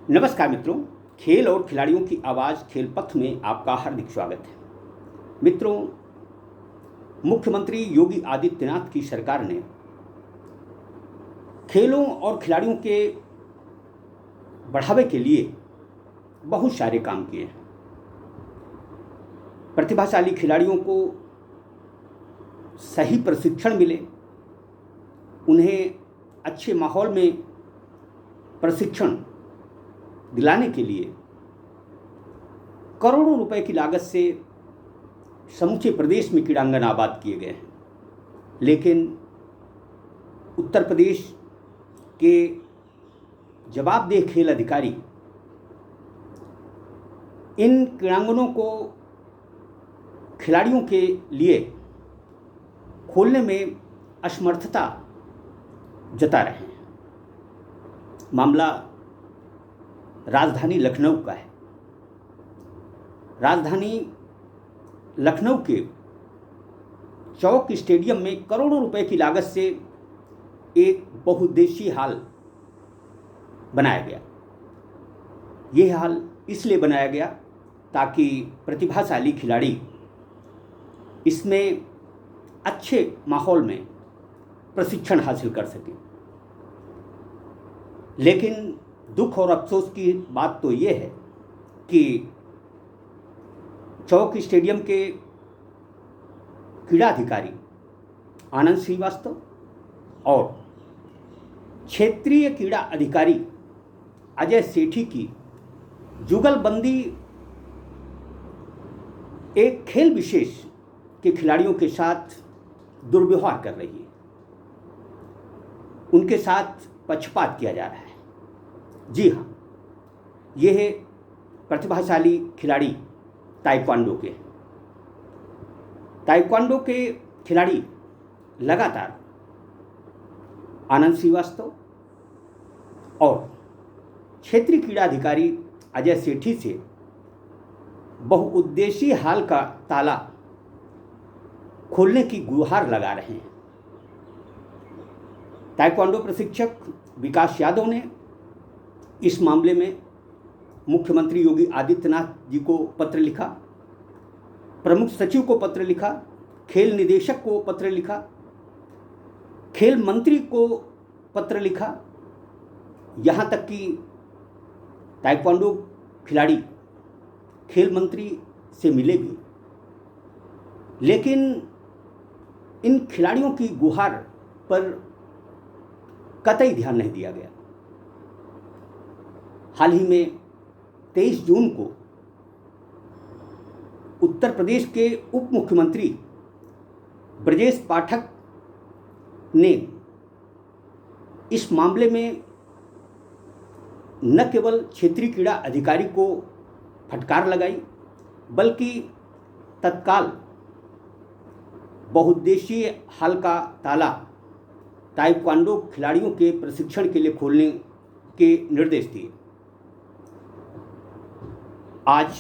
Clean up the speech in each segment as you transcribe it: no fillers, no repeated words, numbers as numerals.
नमस्कार मित्रों, खेल और खिलाड़ियों की आवाज़ खेल पथ में आपका हार्दिक स्वागत है। मित्रों, मुख्यमंत्री योगी आदित्यनाथ की सरकार ने खेलों और खिलाड़ियों के बढ़ावे के लिए बहुत सारे काम किए हैं। प्रतिभाशाली खिलाड़ियों को सही प्रशिक्षण मिले, उन्हें अच्छे माहौल में प्रशिक्षण दिलाने के लिए करोड़ों रुपए की लागत से समूचे प्रदेश में क्रीड़ांगन आबाद किए गए हैं। लेकिन उत्तर प्रदेश के जवाबदेह खेल अधिकारी इन क्रीड़ांगनों को खिलाड़ियों के लिए खोलने में असमर्थता जता रहे हैं। मामला राजधानी लखनऊ का है। राजधानी लखनऊ के चौक स्टेडियम में करोड़ों रुपए की लागत से एक बहुउद्देशीय हॉल बनाया गया। यह हॉल इसलिए बनाया गया ताकि प्रतिभाशाली खिलाड़ी इसमें अच्छे माहौल में प्रशिक्षण हासिल कर सकें। लेकिन दुख और अफसोस की बात तो ये है कि चौक स्टेडियम के क्रीड़ा अधिकारी आनंद श्रीवास्तव और क्षेत्रीय क्रीड़ा अधिकारी अजय सेठी की जुगलबंदी एक खेल विशेष के खिलाड़ियों के साथ दुर्व्यवहार कर रही है। उनके साथ पक्षपात किया जा रहा है। जी हाँ, यह प्रतिभाशाली खिलाड़ी ताइक्वांडो के खिलाड़ी लगातार आनंद श्रीवास्तव और क्षेत्रीय क्रीड़ा अधिकारी अजय सेठी से बहुउद्देशीय हॉल का ताला खोलने की गुहार लगा रहे हैं। ताइक्वांडो प्रशिक्षक विकास यादव ने इस मामले में मुख्यमंत्री योगी आदित्यनाथ जी को पत्र लिखा, प्रमुख सचिव को पत्र लिखा, खेल निदेशक को पत्र लिखा, खेल मंत्री को पत्र लिखा। यहाँ तक कि ताइक्वांडो खिलाड़ी खेल मंत्री से मिले भी, लेकिन इन खिलाड़ियों की गुहार पर कतई ध्यान नहीं दिया गया। हाल ही में 23 जून को उत्तर प्रदेश के उप मुख्यमंत्री ब्रजेश पाठक ने इस मामले में न केवल क्षेत्रीय क्रीड़ा अधिकारी को फटकार लगाई, बल्कि तत्काल बहुउद्देशीय हॉल का ताला ताइक्वांडो खिलाड़ियों के प्रशिक्षण के लिए खोलने के निर्देश दिए। आज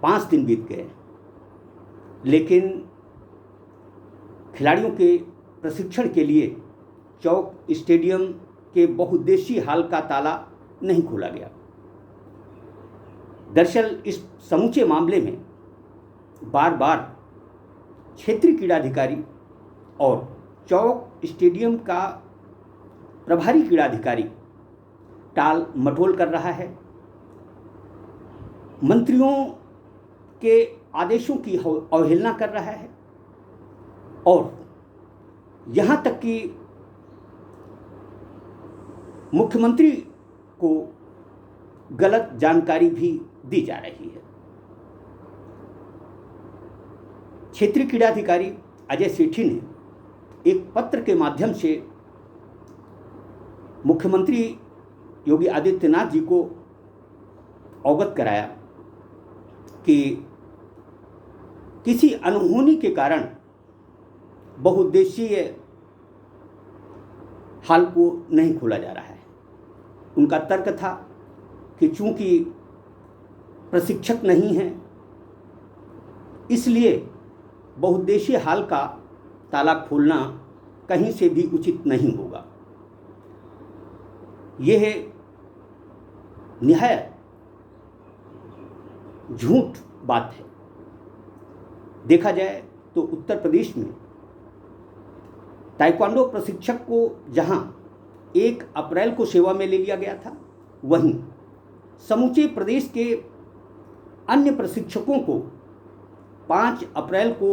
5 दिन बीत गए, लेकिन खिलाड़ियों के प्रशिक्षण के लिए चौक स्टेडियम के बहुउद्देशीय हॉल का ताला नहीं खोला गया। दरअसल इस समूचे मामले में बार बार क्षेत्रीय क्रीड़ाधिकारी और चौक स्टेडियम का प्रभारी क्रीड़ाधिकारी टाल मटोल कर रहा है। मंत्रियों के आदेशों की अवहेलना कर रहा है और यहाँ तक कि मुख्यमंत्री को गलत जानकारी भी दी जा रही है। क्षेत्रीय क्रीड़ाधिकारी अजय सेठी ने एक पत्र के माध्यम से मुख्यमंत्री योगी आदित्यनाथ जी को अवगत कराया कि किसी अनहोनी के कारण बहुउद्देशीय हॉल को नहीं खोला जा रहा है। उनका तर्क था कि चूंकि प्रशिक्षक नहीं है, इसलिए बहुउद्देशीय हॉल का ताला खोलना कहीं से भी उचित नहीं होगा। यह निहायत झूठ बात है। देखा जाए तो उत्तर प्रदेश में ताइक्वांडो प्रशिक्षक को जहां 1 अप्रैल को सेवा में ले लिया गया था, वहीं समूचे प्रदेश के अन्य प्रशिक्षकों को 5 अप्रैल को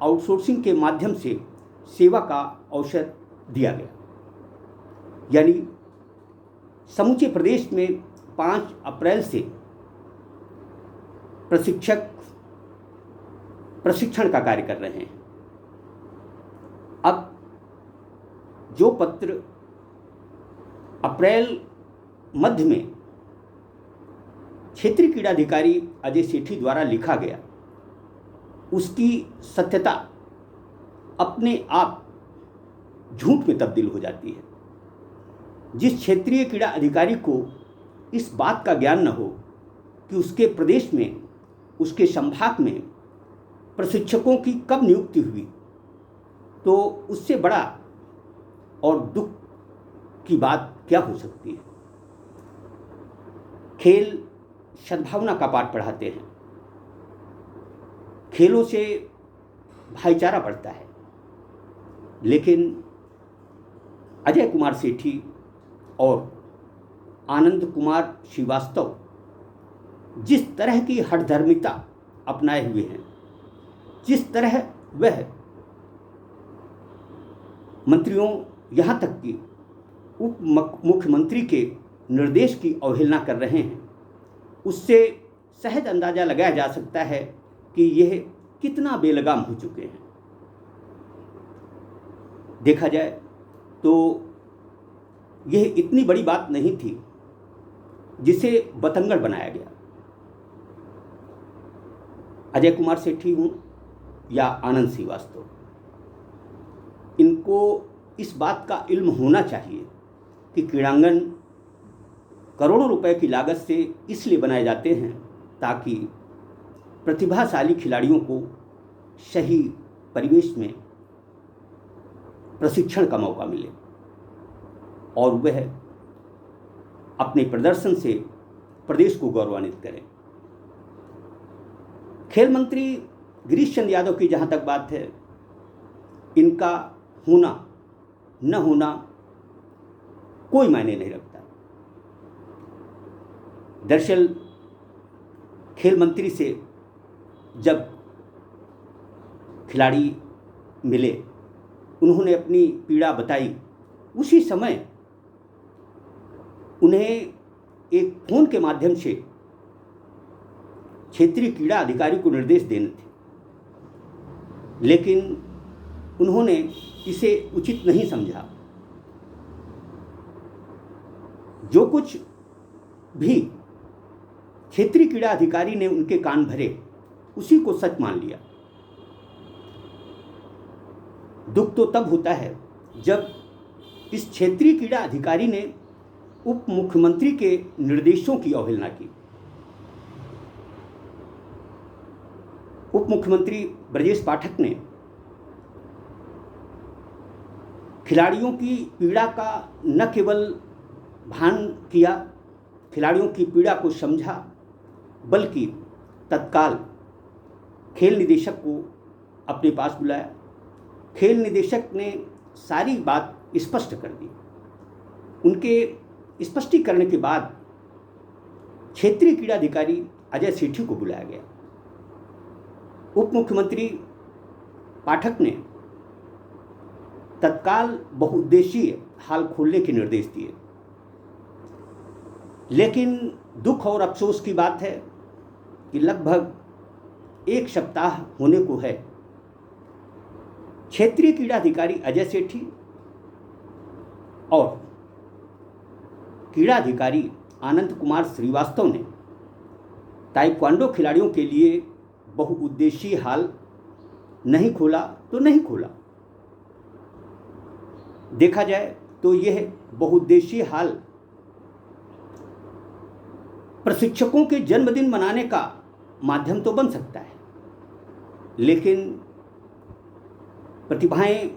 आउटसोर्सिंग के माध्यम से सेवा का अवसर दिया गया। यानी समूचे प्रदेश में 5 अप्रैल से प्रशिक्षक प्रशिक्षण का कार्य कर रहे हैं। अब जो पत्र अप्रैल मध्य में क्षेत्रीय क्रीड़ाधिकारी अजय सेठी द्वारा लिखा गया, उसकी सत्यता अपने आप झूठ में तब्दील हो जाती है। जिस क्षेत्रीय क्रीड़ा अधिकारी को इस बात का ज्ञान न हो कि उसके प्रदेश में, उसके संभाग में प्रशिक्षकों की कब नियुक्ति हुई, तो उससे बड़ा और दुख की बात क्या हो सकती है। खेल सद्भावना का पाठ पढ़ाते हैं। खेलों से भाईचारा बढ़ता है, लेकिन अजय कुमार सेठी और आनंद कुमार श्रीवास्तव जिस तरह की हठधर्मिता अपनाए हुए हैं, जिस तरह वह मंत्रियों, यहाँ तक कि उप मुख्यमंत्री के निर्देश की अवहेलना कर रहे हैं, उससे सहज अंदाजा लगाया जा सकता है कि यह कितना बेलगाम हो चुके हैं। देखा जाए तो यह इतनी बड़ी बात नहीं थी जिसे बतंगड़ बनाया गया। अजय कुमार सेठी हूँ या आनंद श्रीवास्तव, इनको इस बात का इल्म होना चाहिए कि क्रीड़ांगन करोड़ों रुपए की लागत से इसलिए बनाए जाते हैं ताकि प्रतिभाशाली खिलाड़ियों को सही परिवेश में प्रशिक्षण का मौका मिले और वह अपने प्रदर्शन से प्रदेश को गौरवान्वित करें। खेल मंत्री गिरीश चंद्र यादव की जहाँ तक बात है, इनका होना न होना कोई मायने नहीं रखता। दरअसल खेल मंत्री से जब खिलाड़ी मिले, उन्होंने अपनी पीड़ा बताई, उसी समय उन्हें एक फ़ोन के माध्यम से क्षेत्रीय क्रीड़ा अधिकारी को निर्देश देने थे, लेकिन उन्होंने इसे उचित नहीं समझा। जो कुछ भी क्षेत्रीय क्रीड़ा अधिकारी ने उनके कान भरे, उसी को सच मान लिया। दुख तो तब होता है जब इस क्षेत्रीय क्रीड़ा अधिकारी ने उप मुख्यमंत्री के निर्देशों की अवहेलना की। उप मुख्यमंत्री ब्रजेश पाठक ने खिलाड़ियों की पीड़ा का न केवल भान किया, खिलाड़ियों की पीड़ा को समझा, बल्कि तत्काल खेल निदेशक को अपने पास बुलाया। खेल निदेशक ने सारी बात स्पष्ट कर दी। उनके स्पष्टीकरण के बाद क्षेत्रीय क्रीड़ा अधिकारी अजय सेठी को बुलाया गया। उप मुख्यमंत्री पाठक ने तत्काल बहुउद्देशीय हाल खोलने के निर्देश दिए, लेकिन दुख और अफसोस की बात है कि लगभग 1 सप्ताह होने को है, क्षेत्रीय क्रीड़ा अधिकारी अजय सेठी और क्रीड़ा अधिकारी आनंद कुमार श्रीवास्तव ने ताइक्वांडो खिलाड़ियों के लिए बहुउद्देशीय हाल नहीं खोला तो नहीं खोला। देखा जाए तो यह बहुउद्देशीय हाल प्रशिक्षकों के जन्मदिन मनाने का माध्यम तो बन सकता है, लेकिन प्रतिभाएं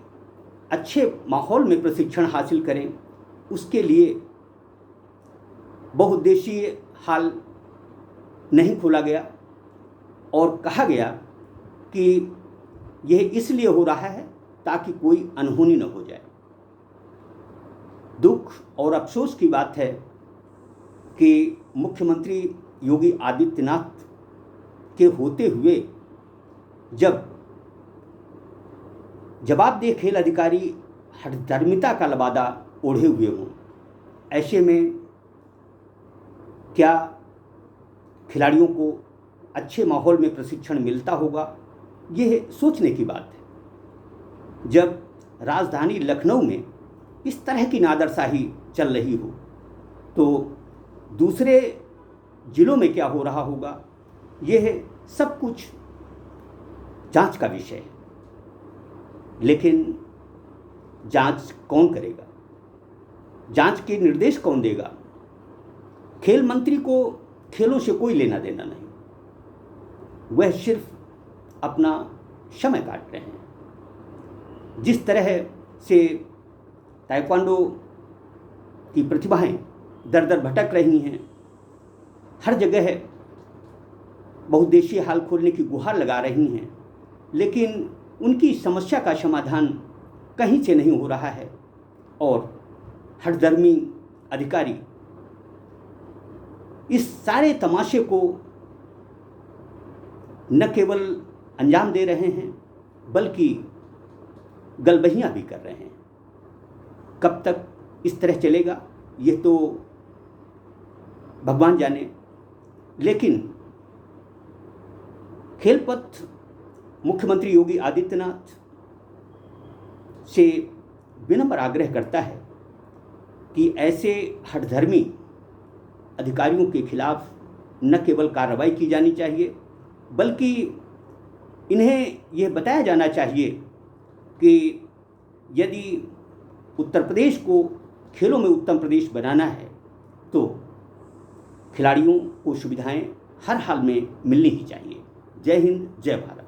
अच्छे माहौल में प्रशिक्षण हासिल करें, उसके लिए बहुउद्देशीय हॉल नहीं खोला गया और कहा गया कि यह इसलिए हो रहा है ताकि कोई अनहोनी न हो जाए। दुख और अफसोस की बात है कि मुख्यमंत्री योगी आदित्यनाथ के होते हुए जब जवाबदेह खेल अधिकारी हठधर्मिता का लबादा ओढ़े हुए हों, ऐसे में क्या खिलाड़ियों को अच्छे माहौल में प्रशिक्षण मिलता होगा, यह सोचने की बात है। जब राजधानी लखनऊ में इस तरह की नादरशाही चल रही हो तो दूसरे जिलों में क्या हो रहा होगा, यह सब कुछ जांच का विषय है। लेकिन जांच कौन करेगा, जांच के निर्देश कौन देगा? खेल मंत्री को खेलों से कोई लेना देना नहीं, वह सिर्फ अपना समय काट रहे हैं। जिस तरह से ताइक्वांडो की प्रतिभाएं दर दर भटक रही हैं, हर जगह बहुउद्देशीय हॉल खोलने की गुहार लगा रही हैं, लेकिन उनकी समस्या का समाधान कहीं से नहीं हो रहा है और हठधर्मी अधिकारी इस सारे तमाशे को न केवल अंजाम दे रहे हैं बल्कि गलबहियां भी कर रहे हैं। कब तक इस तरह चलेगा ये तो भगवान जाने, लेकिन खेलपथ मुख्यमंत्री योगी आदित्यनाथ से विनम्र आग्रह करता है कि ऐसे हठधर्मी अधिकारियों के खिलाफ न केवल कार्रवाई की जानी चाहिए बल्कि इन्हें यह बताया जाना चाहिए कि यदि उत्तर प्रदेश को खेलों में उत्तम प्रदेश बनाना है तो खिलाड़ियों को सुविधाएं हर हाल में मिलनी ही चाहिए। जय हिंद, जय भारत।